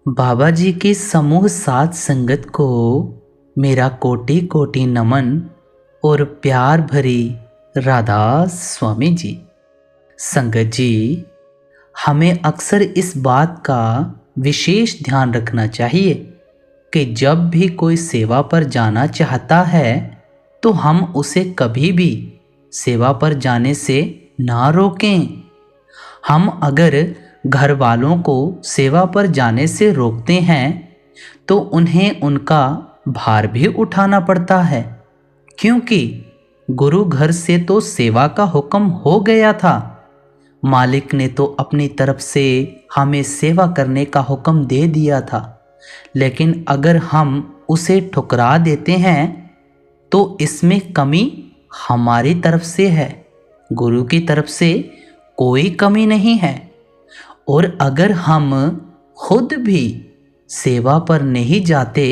बाबा जी की समूह साध संगत को मेरा कोटि कोटि नमन और प्यार भरी राधा स्वामी जी। संगत जी, हमें अक्सर इस बात का विशेष ध्यान रखना चाहिए कि जब भी कोई सेवा पर जाना चाहता है तो हम उसे कभी भी सेवा पर जाने से ना रोकें। हम अगर घर वालों को सेवा पर जाने से रोकते हैं तो उन्हें उनका भार भी उठाना पड़ता है, क्योंकि गुरु घर से तो सेवा का हुक्म हो गया था। मालिक ने तो अपनी तरफ से हमें सेवा करने का हुक्म दे दिया था, लेकिन अगर हम उसे ठुकरा देते हैं तो इसमें कमी हमारी तरफ से है, गुरु की तरफ से कोई कमी नहीं है। और अगर हम खुद भी सेवा पर नहीं जाते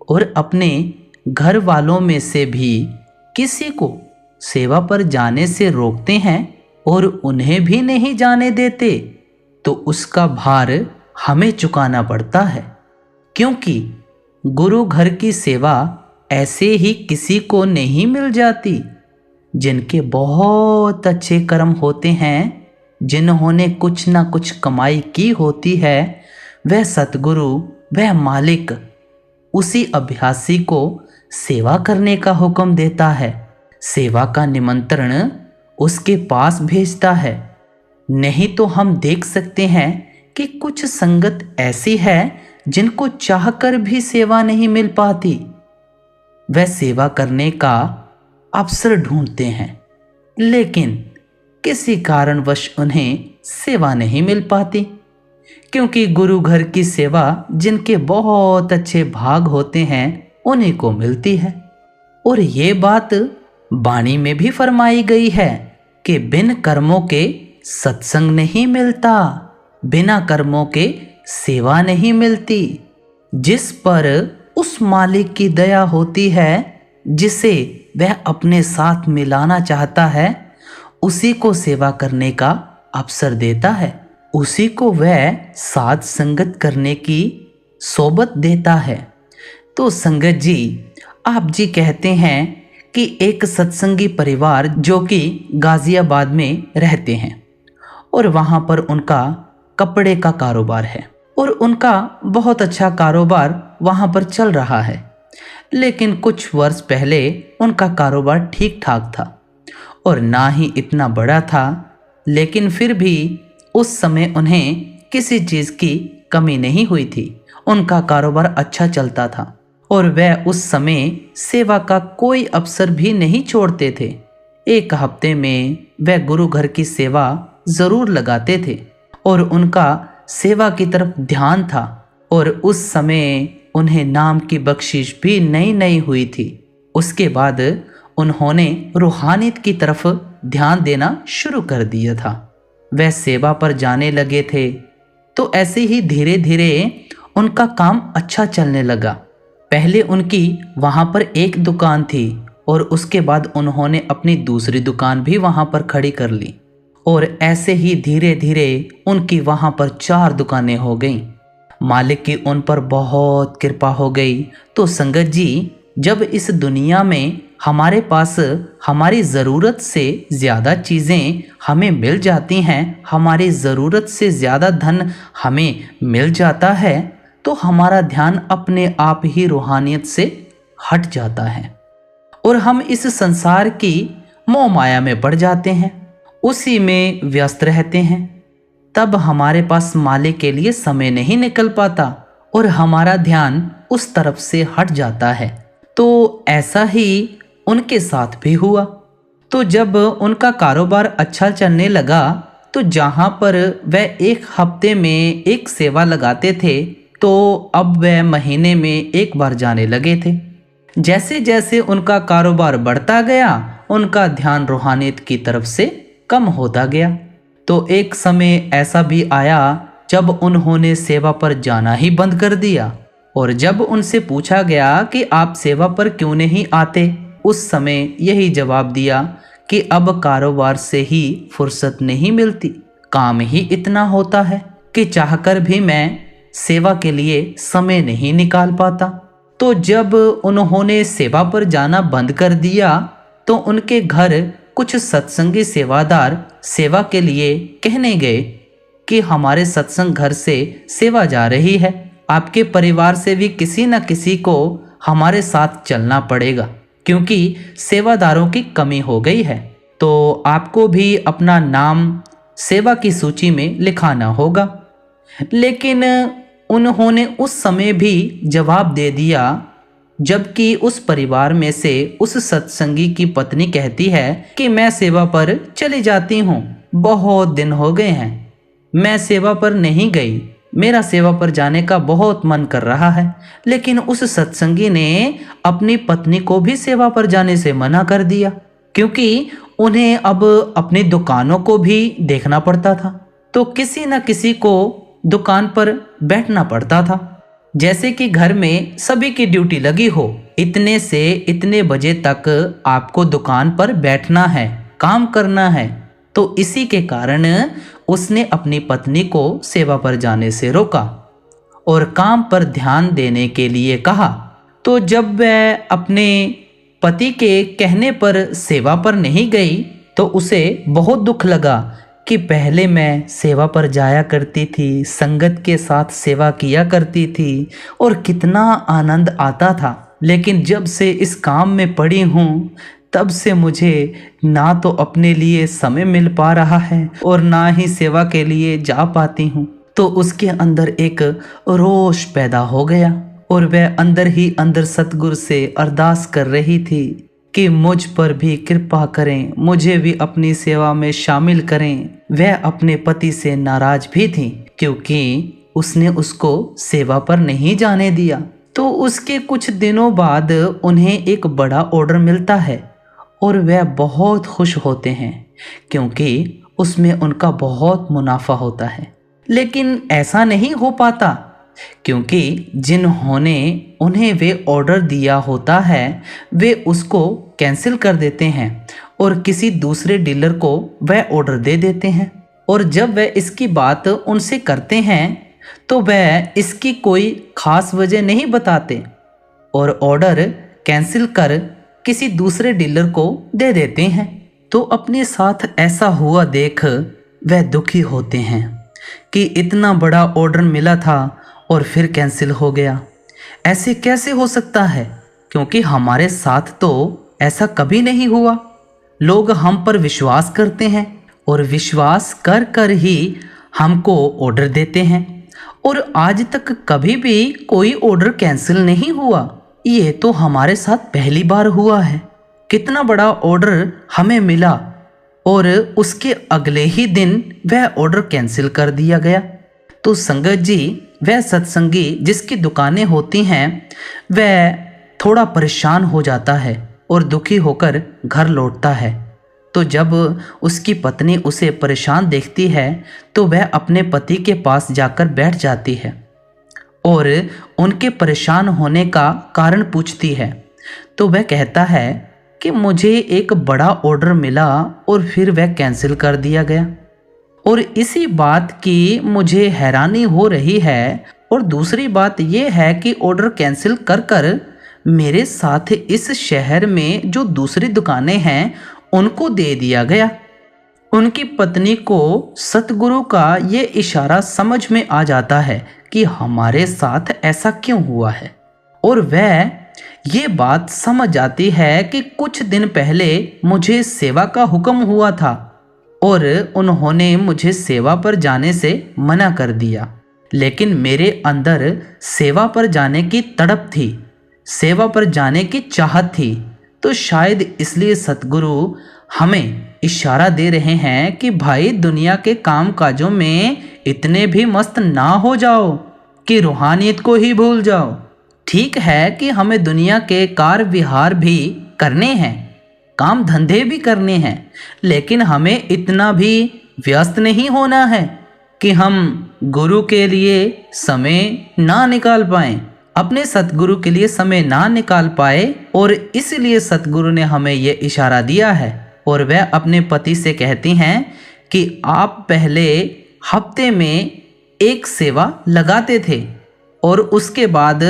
और अपने घर वालों में से भी किसी को सेवा पर जाने से रोकते हैं और उन्हें भी नहीं जाने देते, तो उसका भार हमें चुकाना पड़ता है। क्योंकि गुरु घर की सेवा ऐसे ही किसी को नहीं मिल जाती। जिनके बहुत अच्छे कर्म होते हैं, जिन्होंने कुछ ना कुछ कमाई की होती है, वह सतगुरु, वह मालिक उसी अभ्यासी को सेवा करने का हुक्म देता है, सेवा का निमंत्रण उसके पास भेजता है। नहीं तो हम देख सकते हैं कि कुछ संगत ऐसी है जिनको चाहकर भी सेवा नहीं मिल पाती। वह सेवा करने का अवसर ढूंढते हैं, लेकिन किसी कारणवश उन्हें सेवा नहीं मिल पाती, क्योंकि गुरु घर की सेवा जिनके बहुत अच्छे भाग होते हैं उन्हीं को मिलती है। और ये बात वाणी में भी फरमाई गई है कि बिन कर्मों के सत्संग नहीं मिलता, बिना कर्मों के सेवा नहीं मिलती। जिस पर उस मालिक की दया होती है, जिसे वह अपने साथ मिलाना चाहता है, उसी को सेवा करने का अवसर देता है, उसी को वह साध संगत करने की सोबत देता है। तो संगत जी, आप जी कहते हैं कि एक सत्संगी परिवार जो कि गाजियाबाद में रहते हैं और वहाँ पर उनका कपड़े का कारोबार है और उनका बहुत अच्छा कारोबार वहाँ पर चल रहा है। लेकिन कुछ वर्ष पहले उनका कारोबार ठीक ठाक था और ना ही इतना बड़ा था, लेकिन फिर भी उस समय उन्हें किसी चीज़ की कमी नहीं हुई थी। उनका कारोबार अच्छा चलता था और वह उस समय सेवा का कोई अवसर भी नहीं छोड़ते थे। एक हफ्ते में वह गुरु घर की सेवा ज़रूर लगाते थे और उनका सेवा की तरफ ध्यान था। और उस समय उन्हें नाम की बख्शिश भी नई नई हुई थी। उसके बाद उन्होंने रूहानियत की तरफ ध्यान देना शुरू कर दिया था। वह सेवा पर जाने लगे थे, तो ऐसे ही धीरे धीरे उनका काम अच्छा चलने लगा। पहले उनकी वहाँ पर एक दुकान थी और उसके बाद उन्होंने अपनी दूसरी दुकान भी वहाँ पर खड़ी कर ली और ऐसे ही धीरे धीरे उनकी वहाँ पर 4 दुकानें हो गईं। मालिक की उन पर बहुत कृपा हो गई। तो संगत जी, जब इस दुनिया में हमारे पास हमारी ज़रूरत से ज़्यादा चीज़ें हमें मिल जाती हैं, हमारी ज़रूरत से ज़्यादा धन हमें मिल जाता है, तो हमारा ध्यान अपने आप ही रूहानियत से हट जाता है और हम इस संसार की मोह माया में पड़ जाते हैं, उसी में व्यस्त रहते हैं। तब हमारे पास मालिक के लिए समय नहीं निकल पाता और हमारा ध्यान उस तरफ से हट जाता है। तो ऐसा ही उनके साथ भी हुआ। तो जब उनका कारोबार अच्छा चलने लगा, तो जहाँ पर वह एक हफ्ते में एक सेवा लगाते थे, तो अब वह महीने में एक बार जाने लगे थे। जैसे जैसे उनका कारोबार बढ़ता गया, उनका ध्यान रूहानियत की तरफ से कम होता गया। तो एक समय ऐसा भी आया जब उन्होंने सेवा पर जाना ही बंद कर दिया। और जब उनसे पूछा गया कि आप सेवा पर क्यों नहीं आते, उस समय यही जवाब दिया कि अब कारोबार से ही फुर्सत नहीं मिलती, काम ही इतना होता है कि चाहकर भी मैं सेवा के लिए समय नहीं निकाल पाता। तो जब उन्होंने सेवा पर जाना बंद कर दिया तो उनके घर कुछ सत्संगी सेवादार सेवा के लिए कहने गए कि हमारे सत्संग घर से सेवा जा रही है, आपके परिवार से भी किसी न किसी को हमारे साथ चलना पड़ेगा क्योंकि सेवादारों की कमी हो गई है। तो आपको भी अपना नाम सेवा की सूची में लिखाना होगा। लेकिन उन्होंने उस समय भी जवाब दे दिया, जबकि उस परिवार में से उस सत्संगी की पत्नी कहती है कि मैं सेवा पर चली जाती हूँ, बहुत दिन हो गए हैं, मैं सेवा पर नहीं गई, मेरा सेवा पर जाने का बहुत मन कर रहा है। लेकिन उस सत्संगी ने अपनी पत्नी को भी सेवा पर जाने से मना कर दिया क्योंकि उन्हें अब अपनी दुकानों को भी देखना पड़ता था, तो किसी न किसी को दुकान पर बैठना पड़ता था। जैसे कि घर में सभी की ड्यूटी लगी हो, इतने से इतने बजे तक आपको दुकान पर बैठना है, काम करना है। तो इसी के कारण उसने अपनी पत्नी को सेवा पर जाने से रोका और काम पर ध्यान देने के लिए कहा। तो जब वह अपने पति के कहने पर सेवा पर नहीं गई तो उसे बहुत दुख लगा कि पहले मैं सेवा पर जाया करती थी, संगत के साथ सेवा किया करती थी और कितना आनंद आता था, लेकिन जब से इस काम में पड़ी हूँ तब से मुझे ना तो अपने लिए समय मिल पा रहा है और ना ही सेवा के लिए जा पाती हूँ। तो उसके अंदर एक रोष पैदा हो गया और वह अंदर ही अंदर सतगुरु से अरदास कर रही थी कि मुझ पर भी कृपा करें, मुझे भी अपनी सेवा में शामिल करें। वह अपने पति से नाराज भी थी क्योंकि उसने उसको सेवा पर नहीं जाने दिया। तो उसके कुछ दिनों बाद उन्हें एक बड़ा ऑर्डर मिलता है और वह बहुत खुश होते हैं क्योंकि उसमें उनका बहुत मुनाफा होता है। लेकिन ऐसा नहीं हो पाता क्योंकि जिन्होंने उन्हें वे ऑर्डर दिया होता है वे उसको कैंसिल कर देते हैं और किसी दूसरे डीलर को वह ऑर्डर दे देते हैं। और जब वह इसकी बात उनसे करते हैं तो वह इसकी कोई खास वजह नहीं बताते और ऑर्डर कैंसिल कर किसी दूसरे डीलर को दे देते हैं। तो अपने साथ ऐसा हुआ देख वह दुखी होते हैं कि इतना बड़ा ऑर्डर मिला था और फिर कैंसिल हो गया, ऐसे कैसे हो सकता है, क्योंकि हमारे साथ तो ऐसा कभी नहीं हुआ। लोग हम पर विश्वास करते हैं और विश्वास कर कर ही हमको ऑर्डर देते हैं और आज तक कभी भी कोई ऑर्डर कैंसिल नहीं हुआ। ये तो हमारे साथ पहली बार हुआ है। कितना बड़ा ऑर्डर हमें मिला और उसके अगले ही दिन वह ऑर्डर कैंसिल कर दिया गया। तो संगत जी, वह सत्संगी जिसकी दुकानें होती हैं वह थोड़ा परेशान हो जाता है और दुखी होकर घर लौटता है। तो जब उसकी पत्नी उसे परेशान देखती है तो वह अपने पति के पास जाकर बैठ जाती है और उनके परेशान होने का कारण पूछती है। तो वह कहता है कि मुझे एक बड़ा ऑर्डर मिला और फिर वह कैंसिल कर दिया गया और इसी बात की मुझे हैरानी हो रही है। और दूसरी बात यह है कि ऑर्डर कैंसिल कर कर मेरे साथ इस शहर में जो दूसरी दुकानें हैं उनको दे दिया गया। उनकी पत्नी को सतगुरु का ये इशारा समझ में आ जाता है कि हमारे साथ ऐसा क्यों हुआ है और वह ये बात समझ जाती है कि कुछ दिन पहले मुझे सेवा का हुक्म हुआ था और उन्होंने मुझे सेवा पर जाने से मना कर दिया, लेकिन मेरे अंदर सेवा पर जाने की तड़प थी, सेवा पर जाने की चाहत थी। तो शायद इसलिए सतगुरु हमें इशारा दे रहे हैं कि भाई दुनिया के काम काजों में इतने भी मस्त ना हो जाओ कि रूहानियत को ही भूल जाओ। ठीक है कि हमें दुनिया के कार विहार भी करने हैं, काम धंधे भी करने हैं, लेकिन हमें इतना भी व्यस्त नहीं होना है कि हम गुरु के लिए समय ना निकाल पाएं, अपने सतगुरु के लिए समय ना निकाल पाए। और इसलिए सतगुरु ने हमें ये इशारा दिया है और वह अपने पति से कहती हैं कि आप पहले हफ्ते में एक सेवा लगाते थे और उसके बाद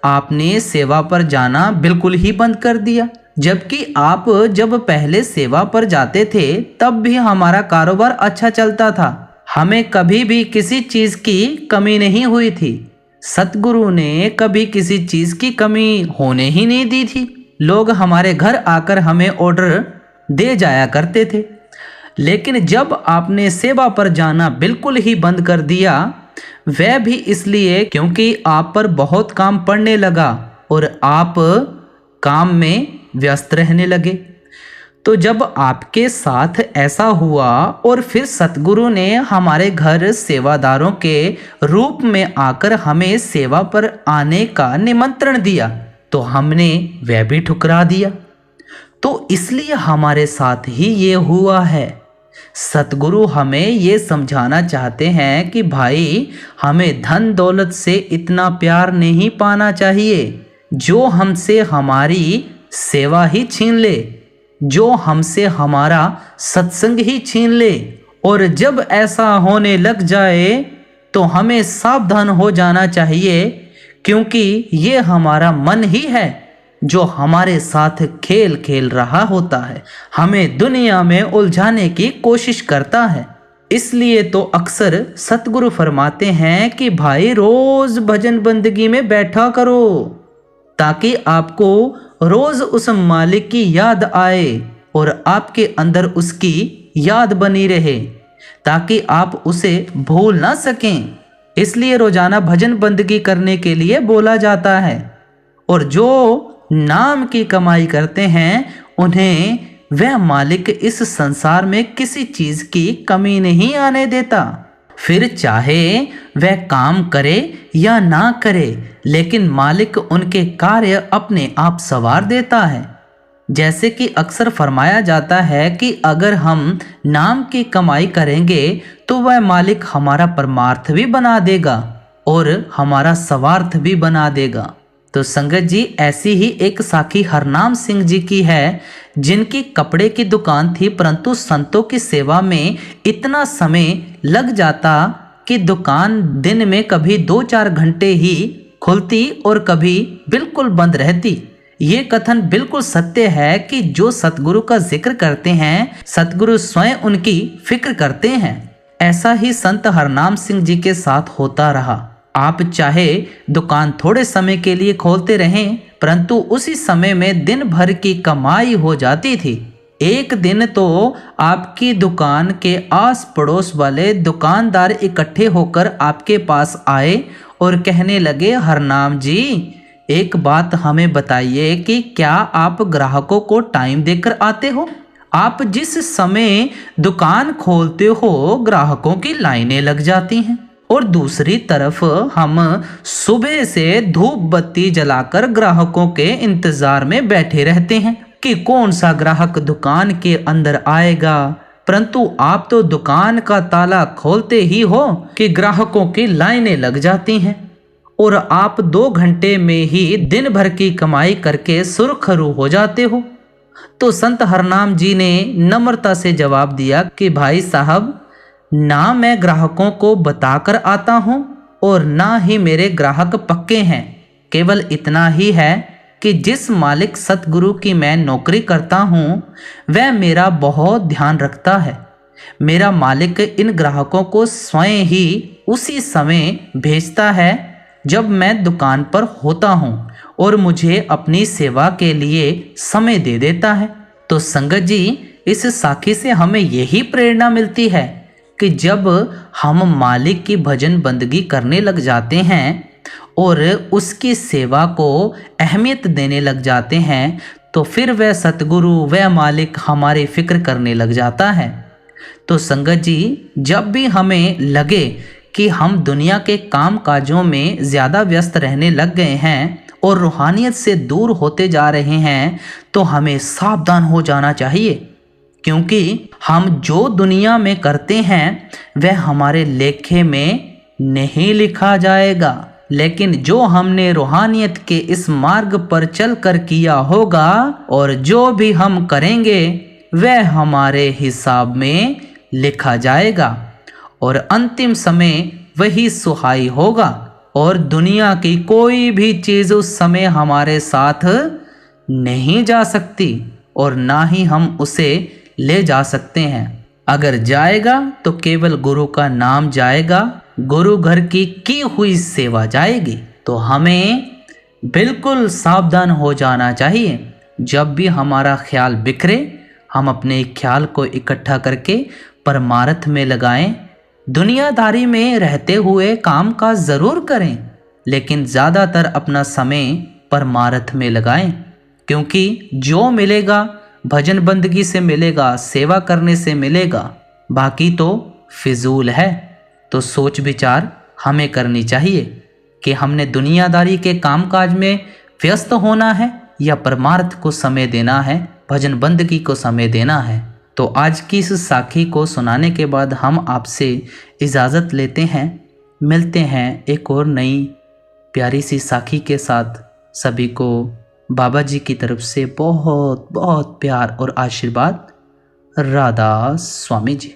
आपने सेवा पर जाना बिल्कुल ही बंद कर दिया। जबकि आप जब पहले सेवा पर जाते थे तब भी हमारा कारोबार अच्छा चलता था, हमें कभी भी किसी चीज़ की कमी नहीं हुई थी। सतगुरु ने कभी किसी चीज़ की कमी होने ही नहीं दी थी। लोग हमारे घर आकर हमें ऑर्डर दे जाया करते थे। लेकिन जब आपने सेवा पर जाना बिल्कुल ही बंद कर दिया, वह भी इसलिए क्योंकि आप पर बहुत काम पड़ने लगा और आप काम में व्यस्त रहने लगे। तो जब आपके साथ ऐसा हुआ और फिर सतगुरु ने हमारे घर सेवादारों के रूप में आकर हमें सेवा पर आने का निमंत्रण दिया, तो हमने वह भी ठुकरा दिया। तो इसलिए हमारे साथ ही ये हुआ है। सतगुरु हमें ये समझाना चाहते हैं कि भाई, हमें धन दौलत से इतना प्यार नहीं पाना चाहिए जो हमसे हमारी सेवा ही छीन ले, जो हमसे हमारा सत्संग ही छीन ले। और जब ऐसा होने लग जाए तो हमें सावधान हो जाना चाहिए, क्योंकि ये हमारा मन ही है जो हमारे साथ खेल खेल रहा होता है, हमें दुनिया में उलझाने की कोशिश करता है। इसलिए तो अक्सर सतगुरु फरमाते हैं कि भाई, रोज भजन बंदगी में बैठा करो ताकि आपको रोज उस मालिक की याद आए और आपके अंदर उसकी याद बनी रहे, ताकि आप उसे भूल ना सकें। इसलिए रोजाना भजन बंदगी करने के लिए बोला जाता है। और जो नाम की कमाई करते हैं उन्हें वह मालिक इस संसार में किसी चीज की कमी नहीं आने देता। फिर चाहे वह काम करे या ना करे, लेकिन मालिक उनके कार्य अपने आप संवार देता है। जैसे कि अक्सर फरमाया जाता है कि अगर हम नाम की कमाई करेंगे तो वह मालिक हमारा परमार्थ भी बना देगा और हमारा स्वार्थ भी बना देगा। तो संगत जी, ऐसी ही एक साखी हरनाम सिंह जी की है, जिनकी कपड़े की दुकान थी, परंतु संतों की सेवा में इतना समय लग जाता कि दुकान दिन में कभी 2-4 घंटे ही खुलती और कभी बिल्कुल बंद रहती। ये कथन बिल्कुल सत्य है कि जो सतगुरु का जिक्र करते हैं, सतगुरु स्वयं उनकी फिक्र करते हैं। ऐसा ही संत हरनाम सिंह जी के साथ होता रहा। आप चाहे दुकान थोड़े समय के लिए खोलते रहें, परंतु उसी समय में दिन भर की कमाई हो जाती थी। एक दिन तो आपकी दुकान के आस पड़ोस वाले दुकानदार इकट्ठे होकर आपके पास आए और कहने लगे, हरनाम जी, एक बात हमें बताइए कि क्या आप ग्राहकों को टाइम देकर आते हो? आप जिस समय दुकान खोलते हो ग्राहकों की लाइनें लग जाती हैं, और दूसरी तरफ हम सुबह से धूप बत्ती जलाकर ग्राहकों के इंतजार में बैठे रहते हैं कि कौन सा ग्राहक दुकान के अंदर आएगा, परंतु आप तो दुकान का ताला खोलते ही हो कि ग्राहकों की लाइनें लग जाती हैं और आप 2 घंटे में ही दिन भर की कमाई करके सुरखरू हो जाते हो। तो संत हरनाम जी ने नम्रता से जवाब दिया कि भाई साहब, ना मैं ग्राहकों को बताकर आता हूँ और ना ही मेरे ग्राहक पक्के हैं। केवल इतना ही है कि जिस मालिक सतगुरु की मैं नौकरी करता हूँ वह मेरा बहुत ध्यान रखता है। मेरा मालिक इन ग्राहकों को स्वयं ही उसी समय भेजता है जब मैं दुकान पर होता हूँ और मुझे अपनी सेवा के लिए समय दे देता है। तो संगत जी, इस साखी से हमें यही प्रेरणा मिलती है कि जब हम मालिक की भजन बंदगी करने लग जाते हैं और उसकी सेवा को अहमियत देने लग जाते हैं, तो फिर वह सतगुरु, वह मालिक हमारी फिक्र करने लग जाता है। तो संगत जी, जब भी हमें लगे कि हम दुनिया के काम काजों में ज़्यादा व्यस्त रहने लग गए हैं और रूहानियत से दूर होते जा रहे हैं, तो हमें सावधान हो जाना चाहिए, क्योंकि हम जो दुनिया में करते हैं वह हमारे लेखे में नहीं लिखा जाएगा, लेकिन जो हमने रूहानियत के इस मार्ग पर चलकर किया होगा और जो भी हम करेंगे वह हमारे हिसाब में लिखा जाएगा और अंतिम समय वही सुहाई होगा और दुनिया की कोई भी चीज़ उस समय हमारे साथ नहीं जा सकती और ना ही हम उसे ले जा सकते हैं। अगर जाएगा तो केवल गुरु का नाम जाएगा, गुरु घर की हुई सेवा जाएगी। तो हमें बिल्कुल सावधान हो जाना चाहिए। जब भी हमारा ख्याल बिखरे, हम अपने ख्याल को इकट्ठा करके परमार्थ में लगाएं। दुनियादारी में रहते हुए काम काज ज़रूर करें, लेकिन ज़्यादातर अपना समय परमार्थ में लगाएं, क्योंकि जो मिलेगा भजन बंदगी से मिलेगा, सेवा करने से मिलेगा, बाकी तो फिजूल है। तो सोच विचार हमें करनी चाहिए कि हमने दुनियादारी के कामकाज में व्यस्त होना है या परमार्थ को समय देना है, भजन बंदगी को समय देना है। तो आज की इस साखी को सुनाने के बाद हम आपसे इजाज़त लेते हैं। मिलते हैं एक और नई प्यारी सी साखी के साथ। सभी को बाबा जी की तरफ से बहुत बहुत प्यार और आशीर्वाद। राधा स्वामी जी।